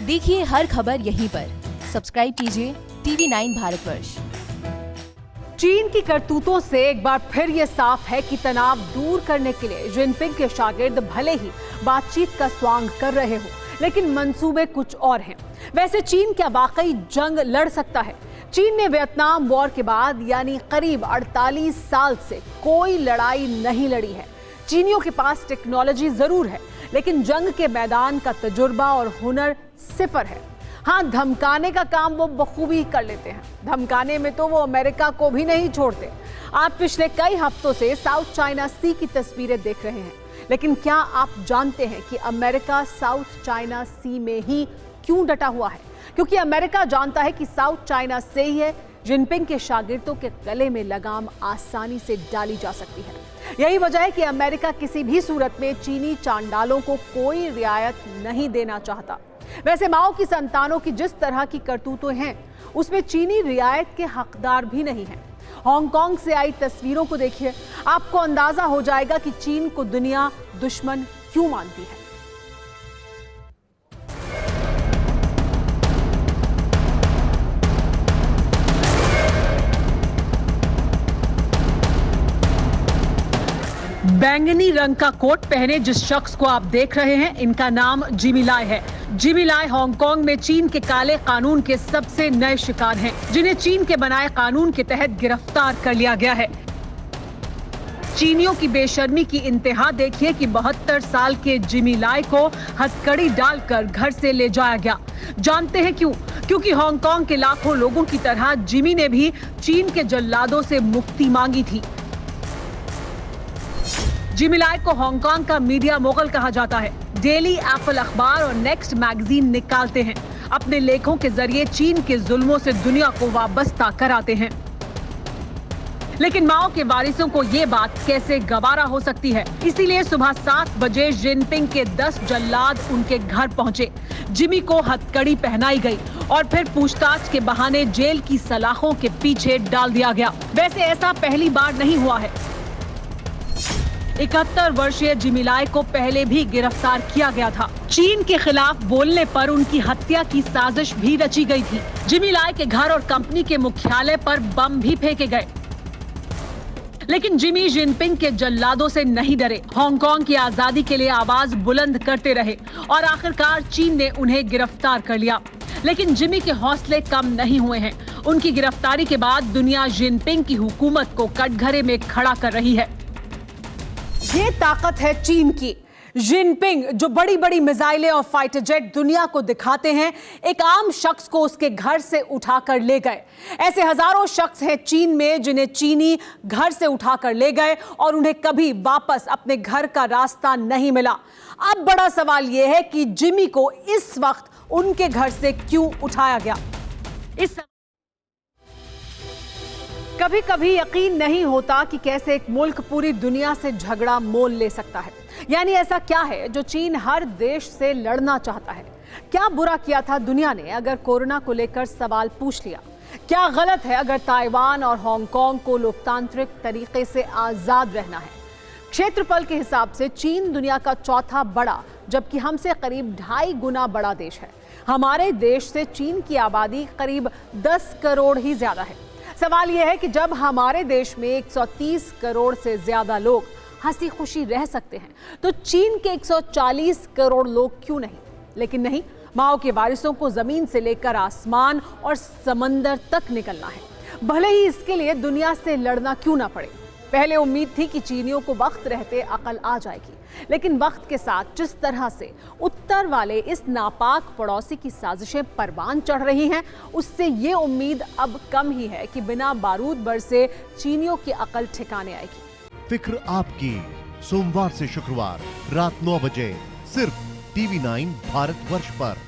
देखिए हर खबर यहीं पर। सब्सक्राइब कीजिए TV9 भारतवर्ष। चीन की करतूतों से एक बार फिर ये साफ है कि तनाव दूर करने के लिए जिनपिंग के शागिर्द भले ही बातचीत का स्वांग कर रहे हो, लेकिन मंसूबे कुछ और हैं। वैसे चीन क्या वाकई जंग लड़ सकता है? चीन ने वियतनाम वॉर के बाद यानी करीब 48 साल से कोई लड़ाई नहीं लड़ी है। चीनियों के पास टेक्नोलॉजी जरूर है, लेकिन जंग के मैदान का तजुर्बा और हुनर सिफर है। हाँ, धमकाने का काम वो बखूबी कर लेते हैं। धमकाने में तो वो अमेरिका को भी नहीं छोड़ते। आप पिछले कई हफ्तों से साउथ चाइना सी की तस्वीरें देख रहे हैं, लेकिन क्या आप जानते हैं कि अमेरिका साउथ चाइना सी में ही क्यों डटा हुआ है? क्योंकि अमेरिका जानता है कि साउथ चाइना से ही है जिनपिंग के शागिर्दों के गले में लगाम आसानी से डाली जा सकती है। यही वजह है कि अमेरिका किसी भी सूरत में चीनी चांडालों को कोई रियायत नहीं देना चाहता। वैसे माओ की संतानों की जिस तरह की करतूतें हैं, उसमें चीनी रियायत के हकदार भी नहीं हैं। हांगकांग से आई तस्वीरों को देखिए, आपको अंदाजा हो जाएगा कि चीन को दुनिया दुश्मन क्यों मानती है। बैंगनी रंग का कोट पहने जिस शख्स को आप देख रहे हैं, इनका नाम जिमी लाई है। जिमी लाई हांगकांग में चीन के काले कानून के सबसे नए शिकार हैं, जिन्हें चीन के बनाए कानून के तहत गिरफ्तार कर लिया गया है। चीनियों की बेशर्मी की इंतहा देखिए कि 72 साल के जिमी लाई को हथकड़ी डालकर घर से ले जाया गया। जानते हैं क्यों? क्योंकि हांगकांग के लाखों लोगों की तरह जिमी ने भी चीन के जल्लादों से मुक्ति मांगी थी। जिमी लाई को हांगकांग का मीडिया मोगल कहा जाता है। डेली एप्पल अखबार और नेक्स्ट मैगजीन निकालते हैं। अपने लेखों के जरिए चीन के जुल्मों से दुनिया को वाबस्ता कराते हैं। लेकिन माओ के वारिसों को ये बात कैसे गवारा हो सकती है? इसीलिए सुबह 7 बजे जिनपिंग के 10 जल्लाद उनके घर पहुंचे। जिमी को हथकड़ी पहनाई गई और फिर पूछताछ के बहाने जेल की सलाखों के पीछे डाल दिया गया। वैसे ऐसा पहली बार नहीं हुआ है। 71 वर्षीय जिमी लाई को पहले भी गिरफ्तार किया गया था। चीन के खिलाफ बोलने पर उनकी हत्या की साजिश भी रची गई थी। जिमी लाई के घर और कंपनी के मुख्यालय पर बम भी फेंके गए। लेकिन जिमी जिनपिंग के जल्लादों से नहीं डरे। हांगकांग की आजादी के लिए आवाज बुलंद करते रहे और आखिरकार चीन ने उन्हें गिरफ्तार कर लिया। लेकिन जिमी के हौसले कम नहीं हुए हैं। उनकी गिरफ्तारी के बाद दुनिया जिनपिंग की हुकूमत को कटघरे में खड़ा कर रही है। ये ताकत है चीन की। जिनपिंग जो बड़ी बड़ी मिसाइलें और फाइटर जेट दुनिया को दिखाते हैं, एक आम शख्स को उसके घर से उठाकर ले गए। ऐसे हजारों शख्स हैं चीन में जिन्हें चीनी घर से उठाकर ले गए और उन्हें कभी वापस अपने घर का रास्ता नहीं मिला। अब बड़ा सवाल यह है कि जिमी को इस वक्त उनके घर से क्यों उठाया गया? कभी कभी यकीन नहीं होता कि कैसे एक मुल्क पूरी दुनिया से झगड़ा मोल ले सकता है। यानी ऐसा क्या है जो चीन हर देश से लड़ना चाहता है? क्या बुरा किया था दुनिया ने अगर कोरोना को लेकर सवाल पूछ लिया? क्या गलत है अगर ताइवान और हांगकांग को लोकतांत्रिक तरीके से आजाद रहना है? क्षेत्रफल के हिसाब से चीन दुनिया का चौथा बड़ा, जबकि हमसे करीब 2.5 गुना बड़ा देश है। हमारे देश से चीन की आबादी करीब 10 करोड़ ही ज्यादा है। सवाल यह है कि जब हमारे देश में 130 करोड़ से ज्यादा लोग हंसी खुशी रह सकते हैं, तो चीन के 140 करोड़ लोग क्यों नहीं? लेकिन नहीं, माओ के वारिसों को जमीन से लेकर आसमान और समंदर तक निकलना है, भले ही इसके लिए दुनिया से लड़ना क्यों ना पड़े। पहले उम्मीद थी कि चीनियों को वक्त रहते अकल आ जाएगी, लेकिन वक्त के साथ जिस तरह से उत्तर वाले इस नापाक पड़ोसी की साजिशें परवान चढ़ रही हैं, उससे ये उम्मीद अब कम ही है कि बिना बारूद बरसे चीनियों की अकल ठिकाने आएगी। फिक्र आपकी, सोमवार से शुक्रवार रात 9 बजे सिर्फ TV9 भारतवर्ष पर।